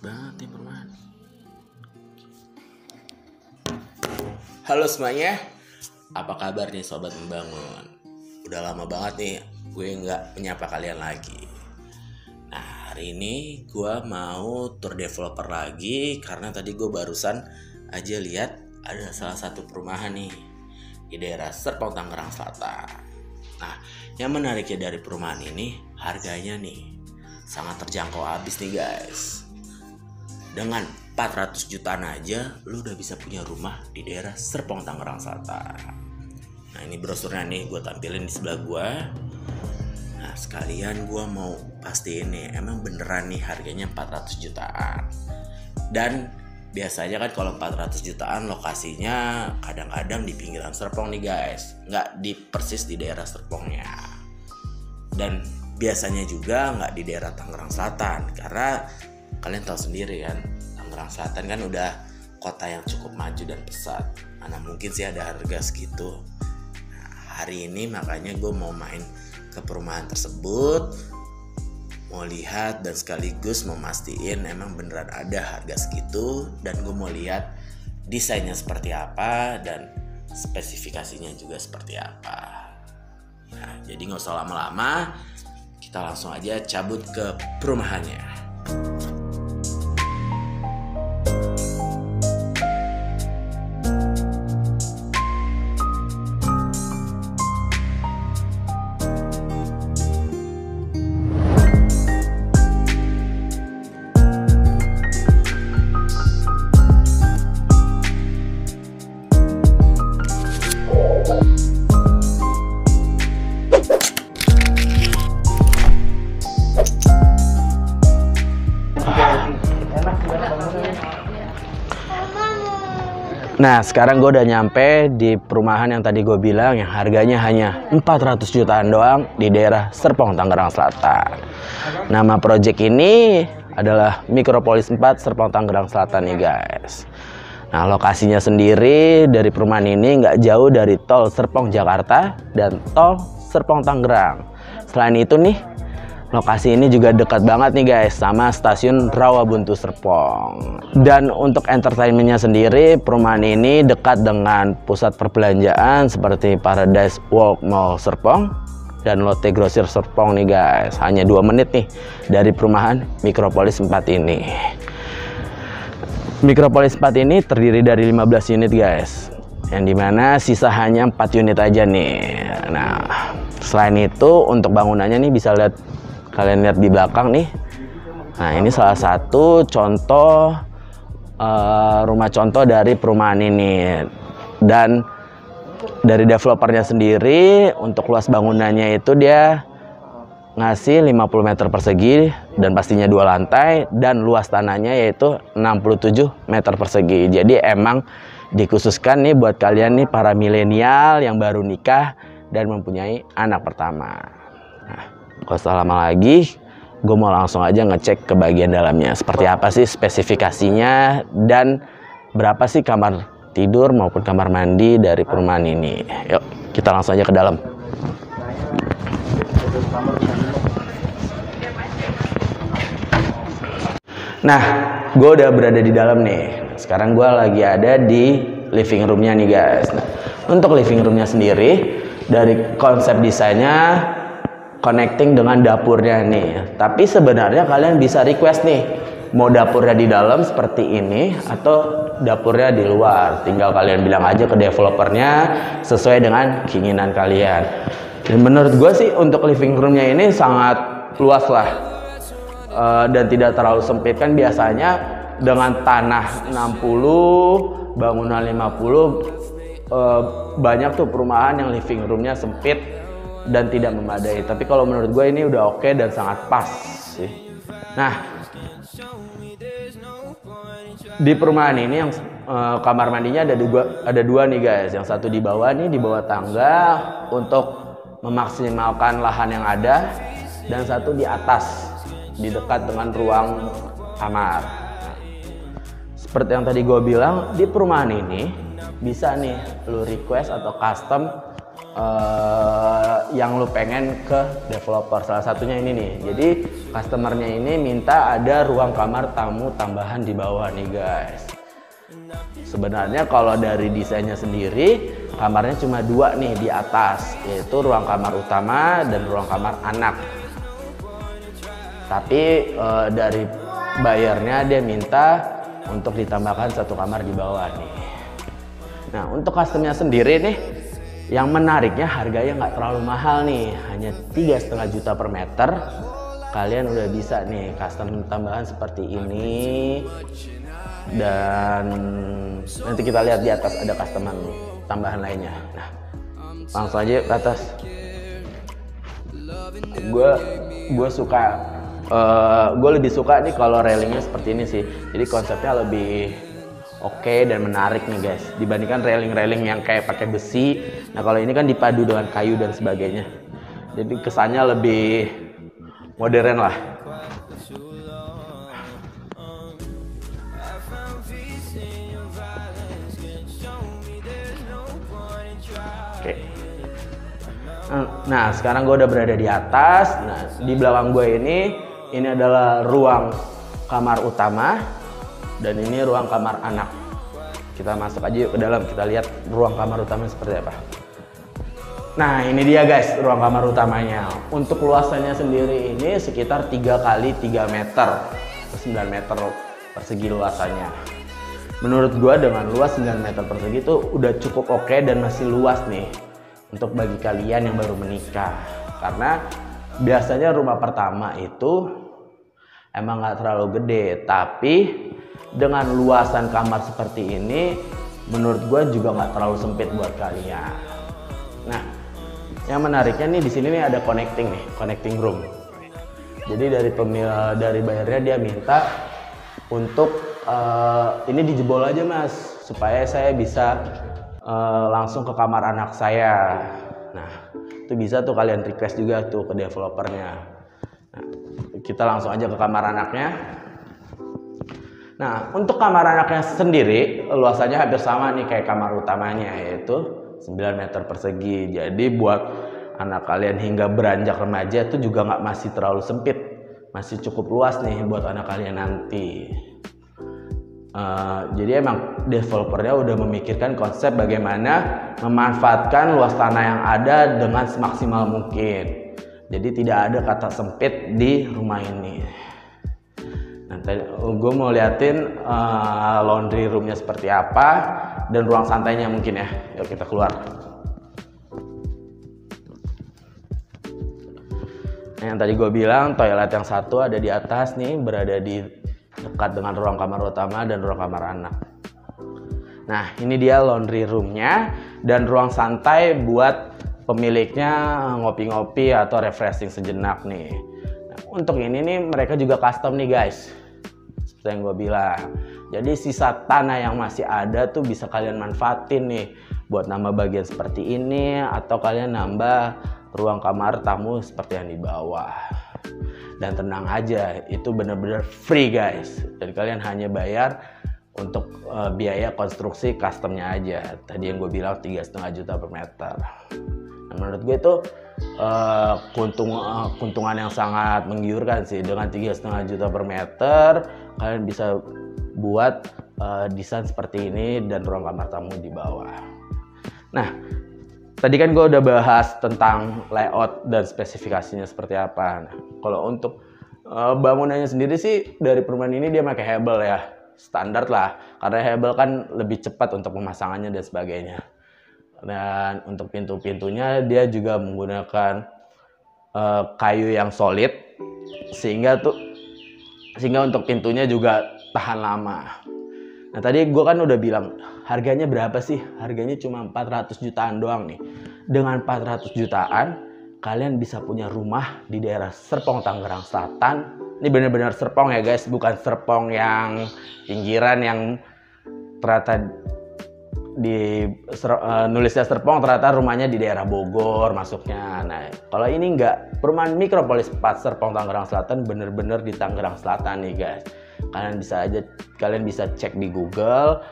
banget nih perumahan. Halo semuanya, apa kabar nih sobat membangun? Udah lama banget nih gue nggak menyapa kalian lagi. Nah hari ini gue mau tour developer lagi karena tadi gue barusan aja lihat ada salah satu perumahan nih di daerah Serpong, Tangerang Selatan. Nah yang menariknya dari perumahan ini harganya nih sangat terjangkau habis nih guys. Dengan 400 jutaan aja lu udah bisa punya rumah di daerah Serpong, Tangerang Selatan. Nah ini brosurnya nih gue tampilin di sebelah gue. Nah sekalian gue mau pastiin nih emang beneran nih harganya 400 jutaan. Dan biasanya kan kalau 400 jutaan lokasinya kadang-kadang di pinggiran Serpong nih guys, nggak di persis di daerah Serpongnya. Dan biasanya juga nggak di daerah Tangerang Selatan karena kalian tahu sendiri kan, Tangerang Selatan kan udah kota yang cukup maju dan pesat. Mana mungkin sih ada harga segitu. Nah, hari ini makanya gue mau main ke perumahan tersebut, mau lihat dan sekaligus mau mastiin emang beneran ada harga segitu. Dan gue mau lihat desainnya seperti apa dan spesifikasinya juga seperti apa. Nah, jadi nggak usah lama-lama, kita langsung aja cabut ke perumahannya. Nah sekarang gue udah nyampe di perumahan yang tadi gue bilang yang harganya hanya 400 jutaan doang di daerah Serpong, Tangerang Selatan. Nama project ini adalah Mikropolis 4 Serpong, Tangerang Selatan nih guys. Nah lokasinya sendiri dari perumahan ini nggak jauh dari tol Serpong Jakarta dan tol Serpong Tangerang. Selain itu nih lokasi ini juga dekat banget nih guys sama stasiun Rawabuntu Serpong. Dan untuk entertainmentnya sendiri, perumahan ini dekat dengan pusat perbelanjaan seperti Paradise Walk Mall Serpong dan Lotte Grosir Serpong nih guys. Hanya 2 menit nih dari perumahan Mikropolis 4 ini. Mikropolis 4 ini terdiri dari 15 unit guys, yang dimana sisa hanya 4 unit aja nih. Nah selain itu untuk bangunannya nih bisa kalian lihat di belakang nih. Nah ini salah satu contoh rumah contoh dari perumahan ini. Dan dari developernya sendiri untuk luas bangunannya itu dia ngasih 50 meter persegi dan pastinya 2 lantai, dan luas tanahnya yaitu 67 meter persegi. Jadi emang dikhususkan nih buat kalian nih para milenial yang baru nikah dan mempunyai anak pertama. Nah, gak usah lama lagi, gue mau langsung aja ngecek ke bagian dalamnya. Seperti apa sih spesifikasinya dan berapa sih kamar tidur maupun kamar mandi dari perumahan ini. Yuk, kita langsung aja ke dalam. Nah, gue udah berada di dalam nih. Sekarang gue lagi ada di living roomnya nih guys. Nah, untuk living roomnya sendiri, dari konsep desainnya connecting dengan dapurnya nih. Tapi sebenarnya kalian bisa request nih, mau dapurnya di dalam seperti ini atau dapurnya di luar. Tinggal kalian bilang aja ke developernya sesuai dengan keinginan kalian. Dan menurut gue sih untuk living roomnya ini sangat luas lah. Dan tidak terlalu sempit. Kan biasanya dengan tanah 60, bangunan 50, banyak tuh perumahan yang living roomnya sempit dan tidak memadai. Tapi kalau menurut gue ini udah oke dan sangat pas sih. Nah di perumahan ini yang kamar mandinya ada dua nih guys. Yang satu di bawah nih, di bawah tangga untuk memaksimalkan lahan yang ada, dan satu di atas di dekat dengan ruang kamar. Nah, seperti yang tadi gue bilang, di perumahan ini bisa nih lu request atau custom yang lu pengen ke developer. Salah satunya ini nih, jadi customernya ini minta ada ruang kamar tamu tambahan di bawah nih guys. Sebenarnya kalau dari desainnya sendiri, kamarnya cuma 2 nih di atas, yaitu ruang kamar utama dan ruang kamar anak. Tapi dari bayarnya dia minta untuk ditambahkan 1 kamar di bawah nih. Nah, untuk customnya sendiri nih, yang menariknya harganya nggak terlalu mahal nih, hanya 3,5 juta per meter. Kalian udah bisa nih custom tambahan seperti ini. Dan nanti kita lihat di atas ada custom tambahan lainnya. Nah, langsung aja ke atas. Gue suka, gue lebih suka nih kalau railingnya seperti ini sih. Jadi konsepnya lebih oke dan menarik nih guys, dibandingkan railing-railing yang kayak pakai besi. Nah, kalau ini kan dipadu dengan kayu dan sebagainya, jadi kesannya lebih modern lah. Oke. Nah, sekarang gue udah berada di atas. Nah, di belakang gue ini adalah ruang kamar utama. Dan ini ruang kamar anak. Kita masuk aja yuk ke dalam, kita lihat ruang kamar utama seperti apa. Nah, ini dia guys ruang kamar utamanya. Untuk luasannya sendiri ini sekitar 3 kali 3 meter, 9 meter persegi luasannya. Menurut gua dengan luas 9 meter persegi itu udah cukup oke dan masih luas nih untuk bagi kalian yang baru menikah. Karena biasanya rumah pertama itu emang nggak terlalu gede, tapi dengan luasan kamar seperti ini, menurut gue juga nggak terlalu sempit buat kalian. Nah, yang menariknya nih di sini nih ada connecting room. Jadi dari bayarnya dia minta untuk ini dijebol aja mas, supaya saya bisa langsung ke kamar anak saya. Nah, itu bisa tuh kalian request juga tuh ke developernya. Nah, kita langsung aja ke kamar anaknya. Nah, untuk kamar anaknya sendiri luasannya hampir sama nih kayak kamar utamanya, yaitu 9 meter persegi. Jadi buat anak kalian hingga beranjak remaja itu juga masih terlalu sempit, masih cukup luas nih buat anak kalian nanti. Jadi emang developernya udah memikirkan konsep bagaimana memanfaatkan luas tanah yang ada dengan semaksimal mungkin. Jadi tidak ada kata sempit di rumah ini. Nah, gue mau liatin laundry roomnya seperti apa dan ruang santainya mungkin ya. Yuk kita keluar. Nah, yang tadi gue bilang toilet yang satu ada di atas nih, berada di dekat dengan ruang kamar utama dan ruang kamar anak. Nah, ini dia laundry roomnya dan ruang santai buat pemiliknya ngopi-ngopi atau refreshing sejenak nih. Nah, untuk ini nih mereka juga custom nih guys, seperti yang gue bilang. Jadi sisa tanah yang masih ada tuh bisa kalian manfaatin nih buat nambah bagian seperti ini, atau kalian nambah ruang kamar tamu seperti yang di bawah. Dan tenang aja, itu bener-bener free guys, dan kalian hanya bayar untuk biaya konstruksi customnya aja. Tadi yang gue bilang 3,5 juta per meter. Nah, menurut gue itu keuntungan yang sangat menggiurkan sih. Dengan 3,5 juta per meter kalian bisa buat desain seperti ini dan ruang kamar tamu di bawah. Nah, tadi kan gue udah bahas tentang layout dan spesifikasinya seperti apa. Nah, kalau untuk bangunannya sendiri sih dari perumahan ini dia pakai hebel ya, standar lah, karena hebel kan lebih cepat untuk pemasangannya dan sebagainya. Dan untuk pintu-pintunya dia juga menggunakan kayu yang solid, sehingga untuk pintunya juga tahan lama. Nah, tadi gue kan udah bilang harganya berapa sih? Harganya cuma 400 jutaan doang nih. Dengan 400 jutaan kalian bisa punya rumah di daerah Serpong, Tangerang Selatan. Ini benar-benar Serpong ya guys, bukan Serpong yang pinggiran yang ternyata nulisnya Serpong ternyata rumahnya di daerah Bogor masuknya. Nah, kalau ini enggak, perumahan Mikropolis 4 Serpong, Tangerang Selatan, bener-bener di Tangerang Selatan nih guys. Kalian bisa cek di Google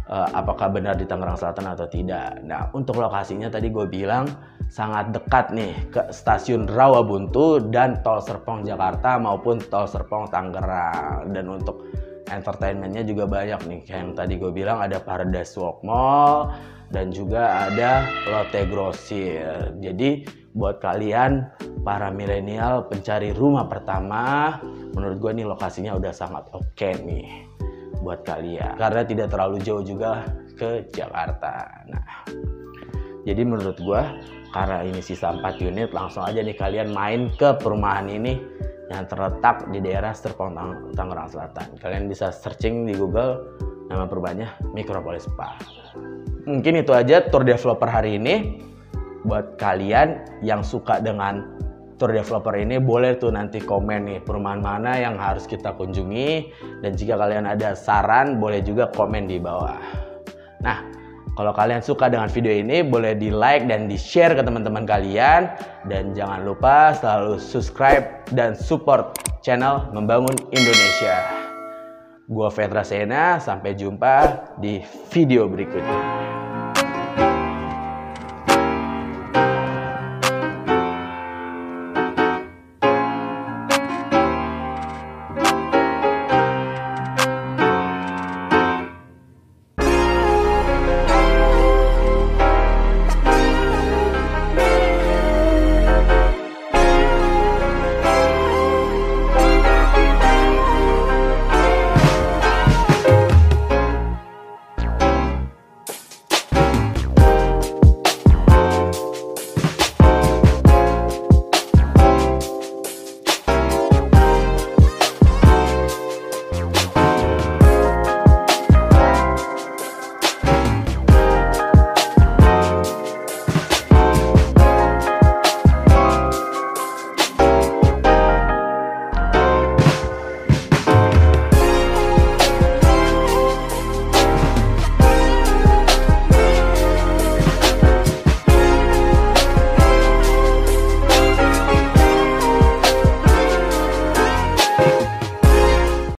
apakah benar di Tangerang Selatan atau tidak. Nah, untuk lokasinya tadi gue bilang sangat dekat nih ke stasiun Rawabuntu dan Tol Serpong Jakarta maupun Tol Serpong Tangerang. Dan untuk entertainmentnya juga banyak nih, kayak yang tadi gue bilang ada Paradise Walk Mall dan juga ada Lotte Grocer. Jadi buat kalian para milenial pencari rumah pertama, menurut gue nih lokasinya udah sangat oke nih buat kalian, karena tidak terlalu jauh juga ke Jakarta. Nah, jadi menurut gua karena ini sisa 4 unit, langsung aja nih kalian main ke perumahan ini yang terletak di daerah Serpong Tangerang Selatan. Kalian bisa searching di Google, nama perumahannya Micropolis Park. Mungkin itu aja tour developer hari ini. Buat kalian yang suka dengan tour developer ini, boleh tuh nanti komen nih perumahan mana yang harus kita kunjungi, dan jika kalian ada saran boleh juga komen di bawah. Nah, kalau kalian suka dengan video ini boleh di like dan di share ke teman-teman kalian, dan jangan lupa selalu subscribe dan support channel Membangun Indonesia. Gua Vetra Sena, sampai jumpa di video berikutnya.